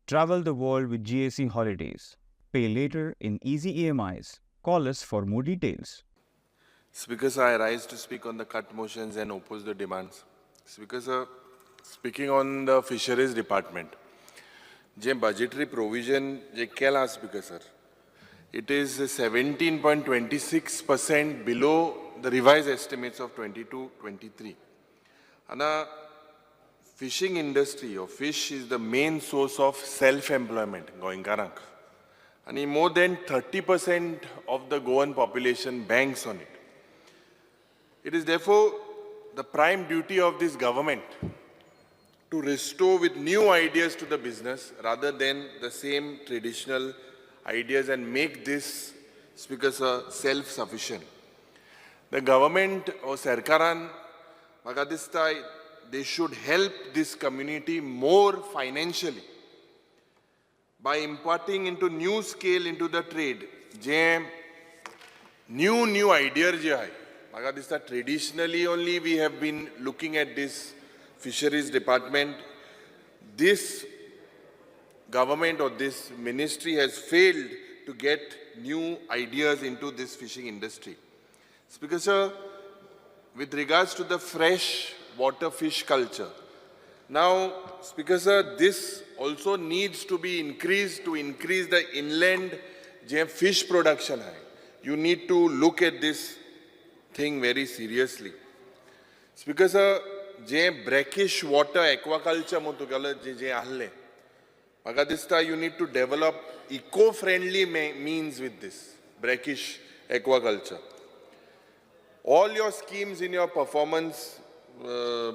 Travel the world with GAC Holidays. Pay later in easy EMIs. Call us for more details. Speaker sir, I rise to speak on the cut motions and oppose the demands. Speaker sir, speaking on the fisheries department, the budgetary provision je kela Speaker sir, it is 17.26% below the revised estimates of 22-23. And fishing industry or fish is the main source of self-employment going karank. And more than 30% of the Goan population banks on it. It is therefore the prime duty of this government to restore with new ideas to the business rather than the same traditional ideas and make this, Speaker sir, self-sufficient. The government or Sarkaran, Magadista, they should help this community more financially by imparting into new scale into the trade. New ideas je hai. Magadista, traditionally only we have been looking at this fisheries department. This government or this ministry has failed to get new ideas into this fishing industry. Speaker sir, with regards to the fresh water fish culture, now, Speaker sir, this also needs to be increased to increase the inland fish production. You need to look at this thing very seriously. Speaker sir, brackish water aquaculture Magadista, you need to develop eco-friendly means with this brackish aquaculture. All your schemes in your performance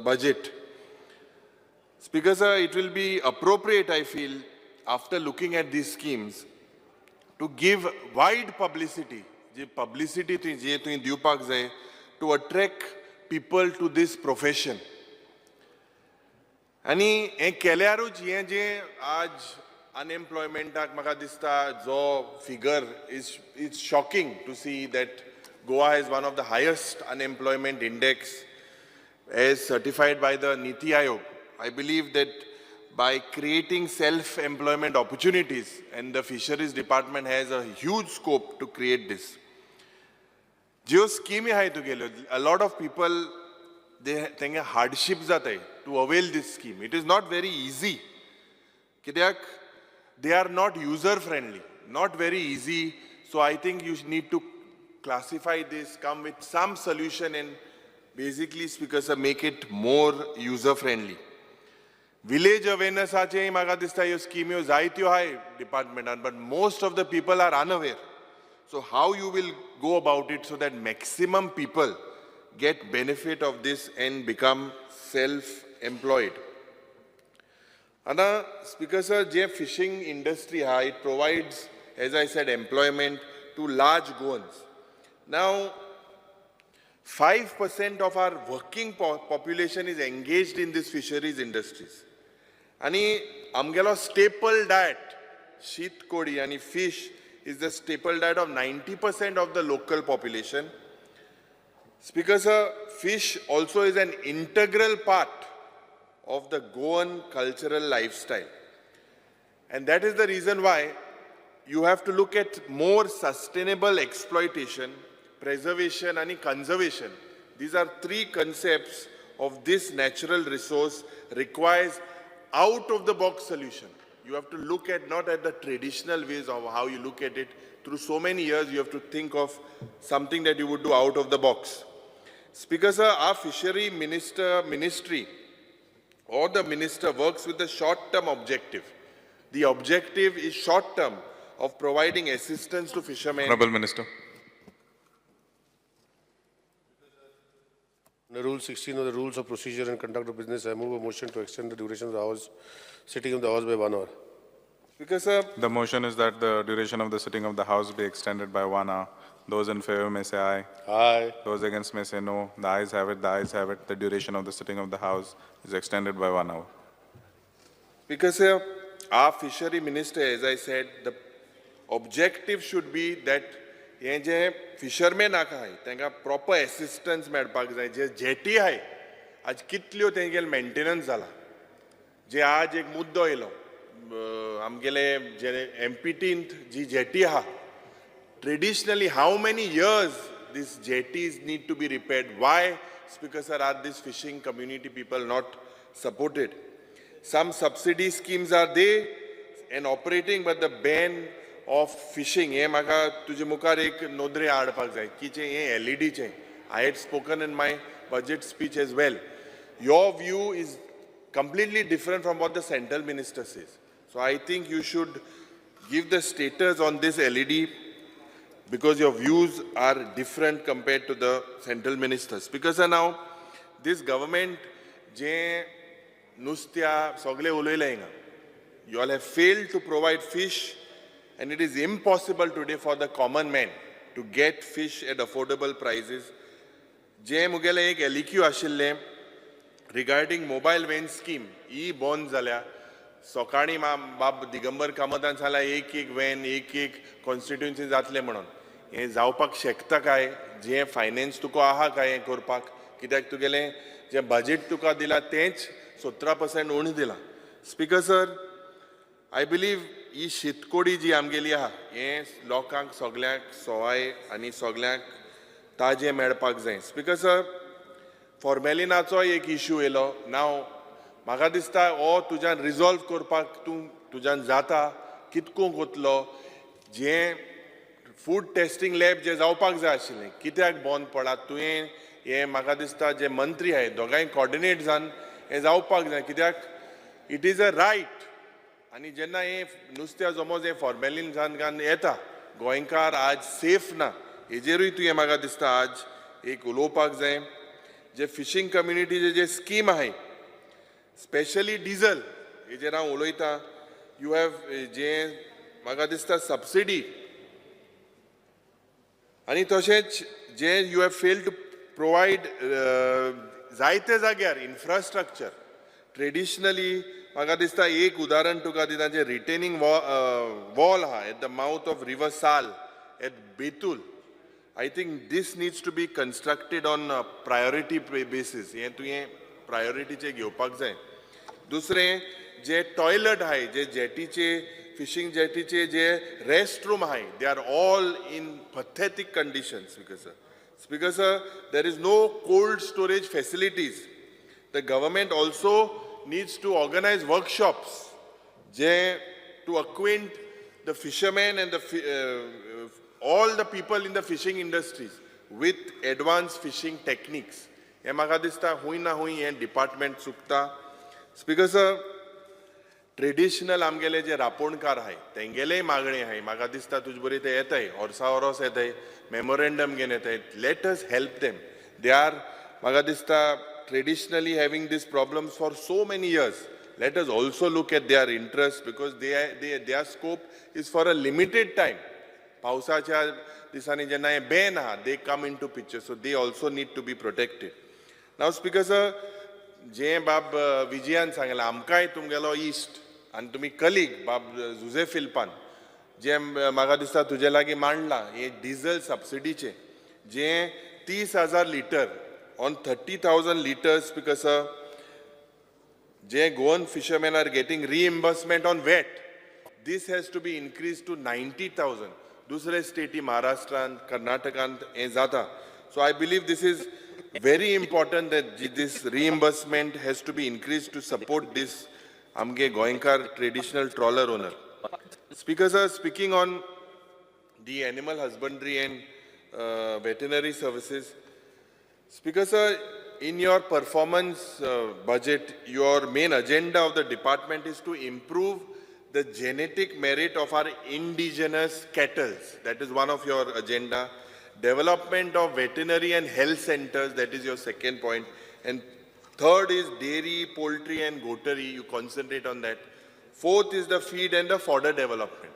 budget, Speaker sir, it will be appropriate, I feel, after looking at these schemes, to give wide publicity, to attract people to this profession. आणि हे केल्यारूच हे जे आज अनएम्प्लॉयमेंटाक म्हाका दिसता जो figure is shocking to see that Goa has one of the highest unemployment index as certified by the Niti Aayog. I believe that by creating self-employment opportunities, and the fisheries department has a huge scope to create this. जो scheme hai to gelo, a lot of people they think hardships to avail this scheme. It is not very easy. They are not user friendly, not very easy. So I think you need to classify this, come with some solution and basically, Speaker sir, make it more user friendly. Village awareness ache maga dista yo scheme yo zaityo hai department, but most of the people are unaware. So how you will go about it so that maximum people get benefit of this and become self-employed? And Speaker sir, the fishing industry, it provides, as I said, employment to large Goans. Now, 5% of our working population is engaged in these fisheries industries. And amgelo staple diet, sheet Codi, and fish is the staple diet of 90% of the local population. Speaker sir, fish also is an integral part of the Goan cultural lifestyle. And that is the reason why you have to look at more sustainable exploitation, preservation and conservation. These are three concepts of this natural resource requires out-of-the-box solution. You have to look at not at the traditional ways of how you look at it. Through so many years, you have to think of something that you would do out of the box. Speaker sir, our fishery ministry or the minister works with the short-term objective. The objective is short-term of providing assistance to fishermen. Honorable Minister. Under Rule 16 of the Rules of Procedure and Conduct of Business, I move a motion to extend the duration of the House sitting of the House by 1 hour. Speaker sir, The motion is that the duration of the sitting of the House be extended by 1 hour. Those in favor may say aye. Aye. Those against may say no. The ayes have it. The ayes have it. The duration of the sitting of the House is extended by 1 hour. Speaker sir, our fishery minister, as I said, the objective should be that हे जे fisherman आहाय तांकां proper assistance मेळपाक जाय. जे jetty आहाय आज कितल्यो तेंगेल maintenance जाला. जे आज एक मुद्दो येयलो आमगेले जे एमपीटींत जी जेटी आहा, traditionally how many years these jetties need to be repaired? Why, Speaker sir, are these fishing community people not supported? Some subsidy schemes are there and operating, but the ban of fishing, हे म्हाका तुजे मुखार एक नोंदणी हाडपाक जाय की जे हे LED चे. I had spoken in my budget speech as well. Your view is completely different from what the central minister says. So I think you should give the status on this LED because your views are different compared to the central ministers. Because now this government, je nustya sogle uloila inga, you all have failed to provide fish, and it is impossible today for the common man to get fish at affordable prices. Je mugele ek LEQ ashille regarding mobile van scheme, bond zalya. सकाळी बाब दिगंबर कामतान सांगला एक one एक constituency जातले म्हणून हे जावपाक शकता काय जे finance तुका आहा काय हे करपाक कित्याक तुगेले जे बजेट तुका दिला तेच 17% उणी दिला. स्पीकर सर, आय बिलीव ही शीतकोडी जी आमगेली आहा हे लोकांक सगळ्यांक सवाय आनी सगळ्यांक ताजे मेळपाक जाय. स्पीकर सर, फॉर्मेलिनाचो एक इश्यू येयलो. नाव म्हाका दिसता हो तुज्यान रिजॉल्व करपाक तुज्यान जाता कितको कोतलो. जे फूड टेस्टिंग लॅब जे जावपाक जाय आशिल्लें कित्याक बंद पडला तुवें हे म्हाका दिसता जे मंत्री आहाय दोगांय कॉर्डिनेट जावन हें जावपाक जाय कित्याक इट इज अ रायट. आनी जेन्ना हें नुस्त्या समज हें फॉर्मेलिन जावन येता गोंयकार आज सेफ ना हेजेरूय तुवें म्हाका दिसता आज एक उलोवपाक जाय. जे फिशींग कम्युनिटीचे जे स्कीम आहाय स्पेशली डिझल हेजेर हांव उलयतां. यू हॅव जे म्हाका दिसता सबसिडी आनी तशेंच जे you have failed to provide जायते जाग्यार इन्फ्रास्ट्रक्चर. ट्रेडिशनली म्हाका दिसता एक उदाहरण तुका दिता जे रिटेनिंग वॉल आहा at the mouth of river Sal at Betul. I think this needs to be constructed on priority basis. हें तुवें प्रायोरिटीचे घेवपाक जाय. दुसरें जे टॉयलेट आहाय जे जेटीचे फिशिंग जेटीचे जे रेस्ट रूम आहाय they are all in pathetic conditions. Speaker sir, there is no cold storage facilities. The government also needs to organize workshops to acquaint the fishermen and all the people in the fishing industries with advanced fishing techniques. हे म्हाका दिसता हुंय ना हुंय हें department चुकता. Speaker sir, traditional आमगेले जे रापोणकार आहाय तेंगेलेय मागणी आहाय. म्हाका दिसता तुजे बरी ते येताय वर्सा वरोस येताय मेमोरेंडम घेवन येताय. Let us help them. They are म्हाका दिसता traditionally having this problems for so many years. Let us also look at their interest because their scope is for a limited time. पावसाच्या दिसांनी जेन्ना हें बॅन आहा they come into picture so they also need to be protected. Now speaker sir, जे बाब विजयान सांगलां आमकांय तुमगेलो इश्ट आनी तुमी कलीग बाब जुजे फिल्पान जे म्हाका दिसता तुजे लागीं मांडलां हे डिझल सबसिडीचे जे 30,000 litre on 30,000 litres. Speaker sir, जे Goan fisherman are getting reimbursement on VAT this has to be increase to 90,000. दुसरे स्टेटी महाराष्ट्रांत कर्नाटकांत हें जाता. So I believe this is very important that this reimbursement has to be increased to support this amge Goenkar traditional trawler owner. Speaker sir, speaking on the animal husbandry and veterinary services, Speaker sir, in your performance budget, your main agenda of the department is to improve the genetic merit of our indigenous cattle. That is one of your agenda. Development of veterinary and health centers, that is your second point. And third is dairy, poultry and goatery, you concentrate on that. Fourth is the feed and the fodder development.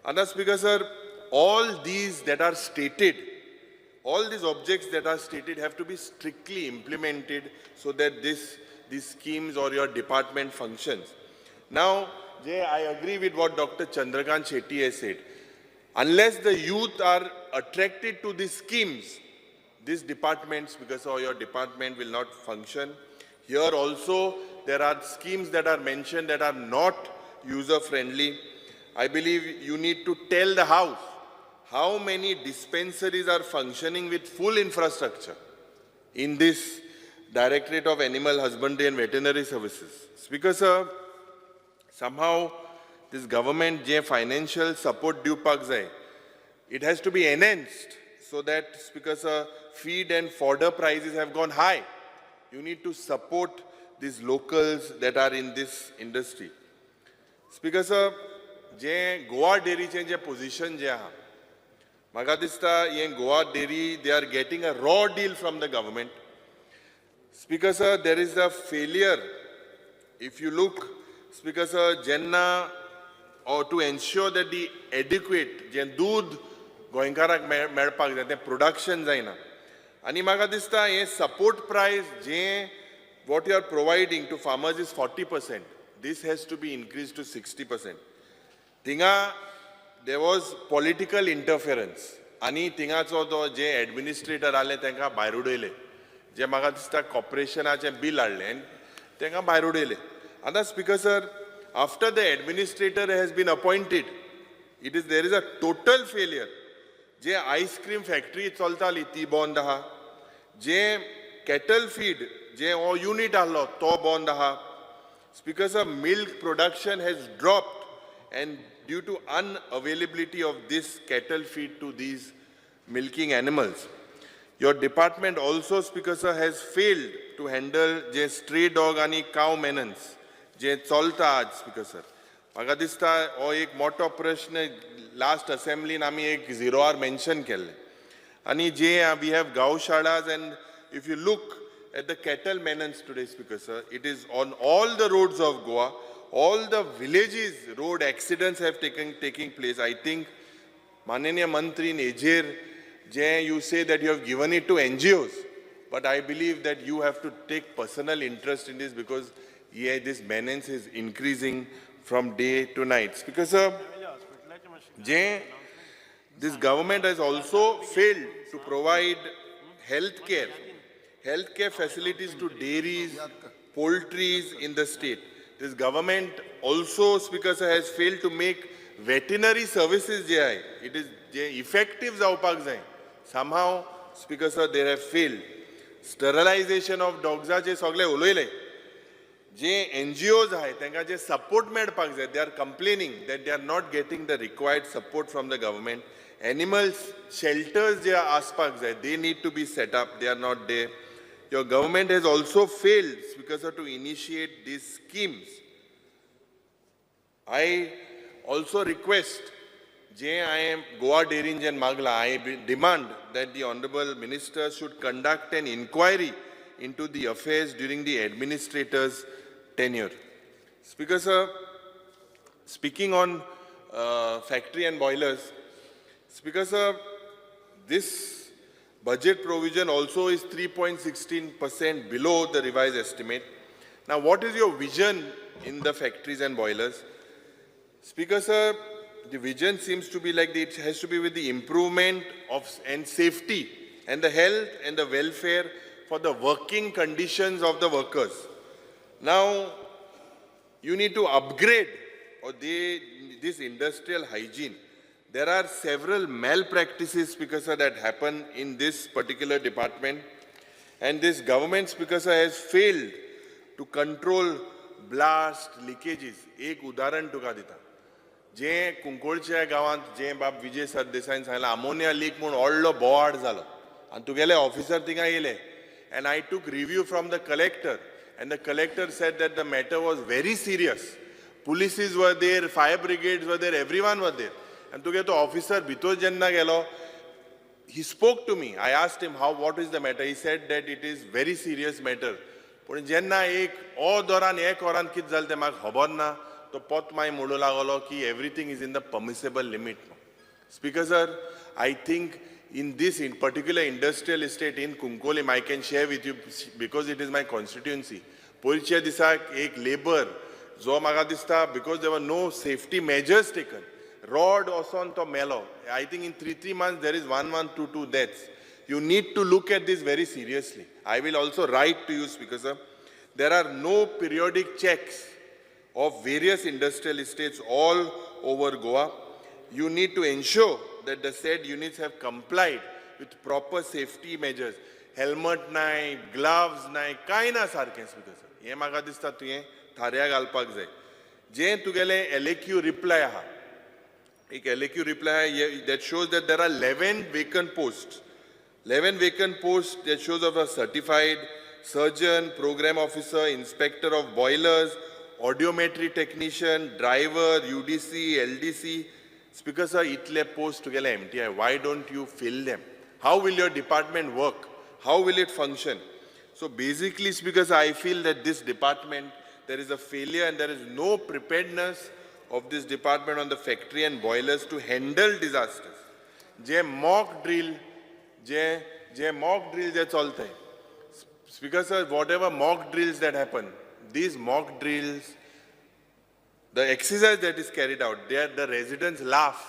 And Speaker sir, all these that are stated, all these objects that are stated have to be strictly implemented so that these schemes or your department functions. Now, I agree with what Dr. Chandrakant Shetty has said. Unless the youth are attracted to these schemes, these departments, because your department will not function. Here also, there are schemes that are mentioned that are not user-friendly. I believe you need to tell the House how many dispensaries are functioning with full infrastructure in this Directorate of Animal Husbandry and Veterinary Services. Speaker sir, somehow this government je financial support due pak jai, it has to be enhanced so that, Speaker sir, feed and fodder prices have gone high. You need to support these locals that are in this industry. Speaker sir, je Goa dairy change position je ha, maga dista ye Goa dairy, they are getting a raw deal from the government. Speaker sir, there is a failure. If you look, Speaker sir, Jenna, or to ensure that the adequate, Jen Dood, Goenkarak Medpak, that the production zaina. Ani maga dista, ye support price, je, what you are providing to farmers is 40%. This has to be increased to 60%. Tinga, there was political interference. Ani tinga cho to je administrator ale tenga bairudele. Je maga dista corporation ache bill adle, tenga bairudele. And the Speaker sir, after the administrator has been appointed, there is a total failure. Je ice cream factory chaltali ti bond ha, je cattle feed, je o unit allo to bond ha. Speaker sir, milk production has dropped, and due to unavailability of this cattle feed to these milking animals. Your department also, Speaker sir, has failed to handle je stray dog ani cow maintenance. जे चलता आज speaker sir म्हाका दिसता हो एक मोठो प्रश्न last असेंब्लीन आमी एक 0 hour मेन्शन केल्ले आनी जे we have gaushalas and if you look at the cattle menace today speaker sir it is on all the roads of Goa all the villages road accidents have taking place. I think Mananiya Mantri in Ejer, you say that you have given it to NGOs, but I believe that you have to take personal interest in this because this menace is increasing from day to night. Because this government has also failed to provide healthcare facilities to dairies, poultries in the state. This government also, Speaker sir, has failed to make veterinary services it is effective. Somehow, Speaker sir, they have failed. Sterilization of dogs NGOs support they are complaining that they are not getting the required support from the government. Animals shelters they need to be set up, they are not there. Your government has also failed, Speaker sir, to initiate these schemes. I also request I am Goa Dairy and Magla, I demand that the Honorable Minister should conduct an inquiry into the affairs during the administrator's tenure. Speaker sir, speaking on factory and boilers, Speaker sir, this budget provision also is 3.16% below the revised estimate. Now, what is your vision in the factories and boilers? Speaker sir, the vision seems to be like it has to be with the improvement of and safety and the health and the welfare for the working conditions of the workers. Now, you need to upgrade this industrial hygiene. There are several malpractices, Speaker sir, that happen in this particular department. And this government, Speaker sir, has failed to control blast, leakages. एक उदाहरण तुका दिता. जे कुंकोळच्या गावांत जे बाब विजय सरदेसाईन Sangla ammonia leak म्हणून व्हडलो बोवाड जालो. आणि तुगेले ऑफिसर थिंगा येले. And I took review from the collector. And the collector said that the matter was very serious. Polices were there, fire brigades were there, everyone was there. And to get the officer, Bito Janna Gelo, he spoke to me. I asked him, what is the matter? He said that it is very serious matter. But Janna ek doran kit jalte mag hobar na, to pot mai modo lagalo ki everything is in the permissible limit. Speaker sir, I think in this particular industrial estate in Kunkolim, I can share with you because it is my constituency. Poricha disa ek labor, zo maga dista because there were no safety measures taken. Rod oson to melo. I think in 3 months there is 1122 deaths. You need to look at this very seriously. I will also write to you, Speaker sir. There are no periodic checks of various industrial estates all over Goa. You need to ensure that the said units have complied with proper safety measures. Helmet nai, gloves nai, kai na sarken speaker sir. Ye maga dista tuye tharya galpak jay. Je tugele LAQ reply aha. एक LAQ reply है that shows that there are 11 vacant posts. 11 vacant posts that shows of a certified surgeon, program officer, inspector of boilers, audiometry technician, driver, UDC, LDC. Speaker sir, itle post together empty. Why don't you fill them? How will your department work? How will it function? So basically, Speaker sir, I feel that this department, there is a failure and there is no preparedness of this department on the factory and boilers to handle disasters. J mock drill जे चलते. Speaker sir, whatever mock drills that happen, these mock drills, the exercise that is carried out, the residents laugh.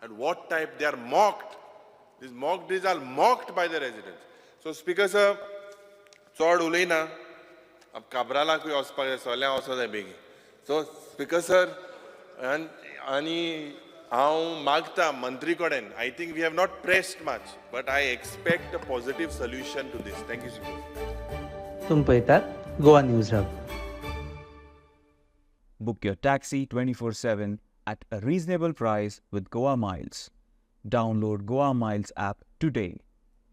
At what type they are mocked. These mock drills are mocked by the residents. So Speaker sir, चोड उलय ना, अब काबराला कोई वचपाक जाय, सोल्या वचो जाय बेगी. So Speaker sir, आणि हांव मागता मंत्री कडेन, I think we have not pressed much, but I expect a positive solution to this. Thank you, sir. तुम पळयतात Goa news hub. Book your taxi 24/7 at a reasonable price with Goa Miles. Download Goa Miles app today.